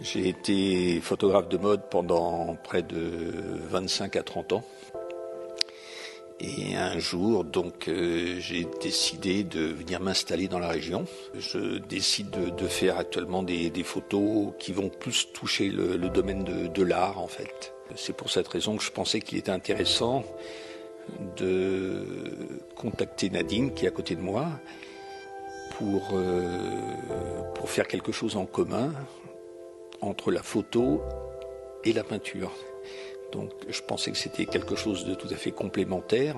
J'ai été photographe de mode pendant près de 25 à 30 ans. Et un jour, donc, j'ai décidé de venir m'installer dans la région. Je décide de faire actuellement des photos qui vont plus toucher le domaine de l'art, en fait. C'est pour cette raison que je pensais qu'il était intéressant de contacter Nadine, qui est à côté de moi, pour faire quelque chose en commun entre la photo et la peinture. Donc je pensais que c'était quelque chose de tout à fait complémentaire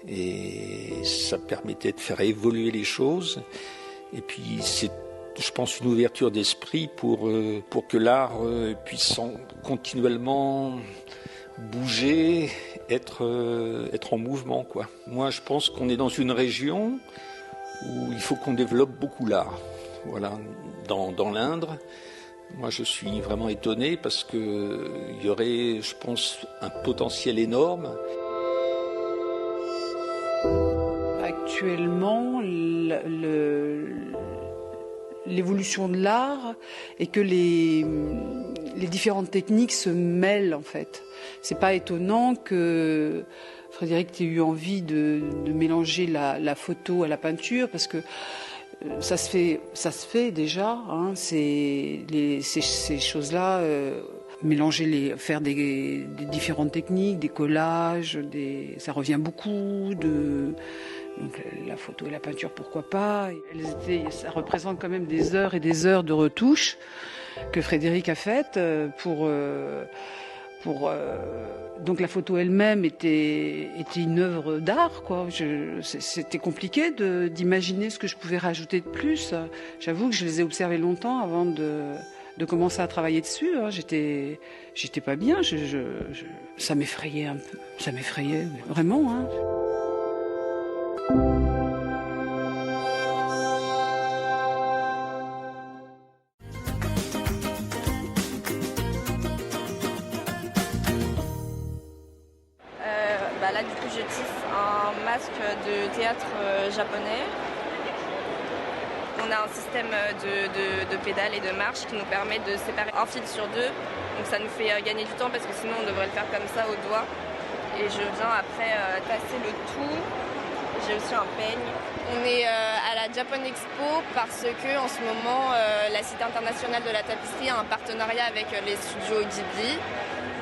et ça permettait de faire évoluer les choses. Et puis c'est, je pense, une ouverture d'esprit pour que l'art puisse continuellement bouger, être en mouvement, quoi. Moi je pense qu'on est dans une région où il faut qu'on développe beaucoup l'art. Voilà, dans l'Indre. Moi, je suis vraiment étonné parce que il y aurait, je pense, un potentiel énorme. Actuellement, l'évolution de l'art et que les différentes techniques se mêlent en fait. C'est pas étonnant que Frédéric ait eu envie de mélanger la photo à la peinture parce que ça se fait déjà, hein, ces choses-là, faire des différentes techniques, des collages, ça revient beaucoup. Donc la photo et la peinture, pourquoi pas. Ça représente quand même des heures et des heures de retouches que Frédéric a faites donc la photo elle-même était une œuvre d'art, quoi. C'était compliqué d'imaginer ce que je pouvais rajouter de plus. J'avoue que je les ai observés longtemps avant de commencer à travailler dessus. Hein. J'étais pas bien. Ça m'effrayait un peu. Ça m'effrayait vraiment. Hein. Là, du coup, je tisse un masque de théâtre japonais. On a un système de pédales et de marches qui nous permet de séparer un fil sur deux. Donc ça nous fait gagner du temps parce que sinon on devrait le faire comme ça au doigt. Et je viens après tasser le tout. J'ai aussi un peigne. On est à la Japan Expo parce que en ce moment la Cité internationale de la tapisserie a un partenariat avec les studios Ghibli.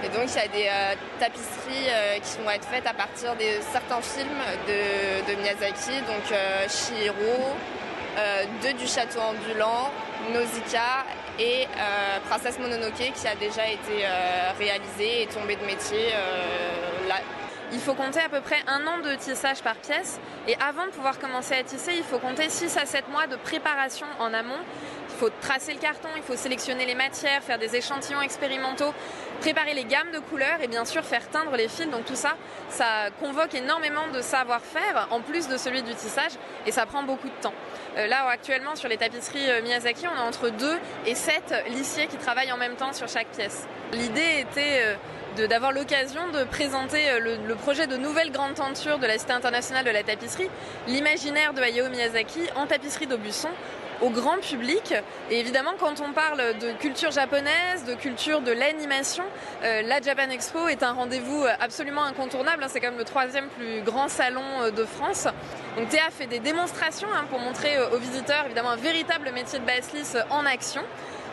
Et donc il y a des tapisseries qui vont être faites à partir de certains films de Miyazaki, donc Chihiro, Du Château ambulant, Nausicaa et Princesse Mononoke qui a déjà été réalisée et tombée de métier là. Il faut compter à peu près 1 an de tissage par pièce et avant de pouvoir commencer à tisser, il faut compter 6 à 7 mois de préparation en amont. Il faut tracer le carton, il faut sélectionner les matières, faire des échantillons expérimentaux, préparer les gammes de couleurs et bien sûr faire teindre les fils. Donc tout ça, ça convoque énormément de savoir-faire en plus de celui du tissage et ça prend beaucoup de temps. Là actuellement sur les tapisseries Miyazaki, on a entre 2 et 7 lissiers qui travaillent en même temps sur chaque pièce. L'idée était d'avoir l'occasion de présenter le projet de nouvelle grande tenture de la Cité internationale de la tapisserie, l'imaginaire de Hayao Miyazaki en tapisserie d'Aubusson, au grand public. Et évidemment, quand on parle de culture japonaise, de culture de l'animation, la Japan Expo est un rendez-vous absolument incontournable. C'est quand même le 3e plus grand salon de France. Donc Théa fait des démonstrations pour montrer aux visiteurs évidemment un véritable métier de basse-lisse en action.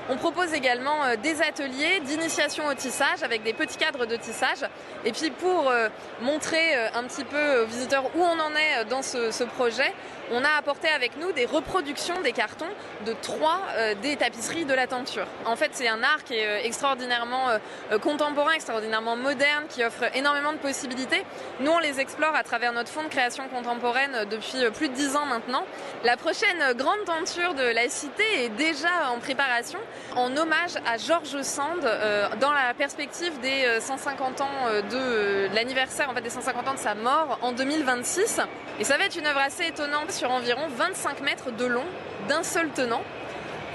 On propose également des ateliers d'initiation au tissage avec des petits cadres de tissage. Et puis pour montrer un petit peu aux visiteurs où on en est dans ce projet, on a apporté avec nous des reproductions des cartons de 3 des tapisseries de la tenture. En fait, c'est un art qui est extraordinairement contemporain, extraordinairement moderne, qui offre énormément de possibilités. Nous, on les explore à travers notre fonds de création contemporaine depuis plus de 10 ans maintenant. La prochaine grande tenture de la Cité est déjà en préparation en hommage à George Sand dans la perspective des 150 ans de l'anniversaire des 150 ans de sa mort en 2026. Et ça va être une œuvre assez étonnante sur environ 25 mètres de long d'un seul tenant.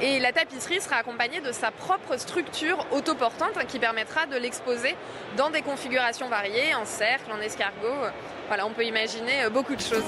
Et la tapisserie sera accompagnée de sa propre structure autoportante qui permettra de l'exposer dans des configurations variées, en cercle, en escargot. Voilà, on peut imaginer beaucoup de choses.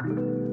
you.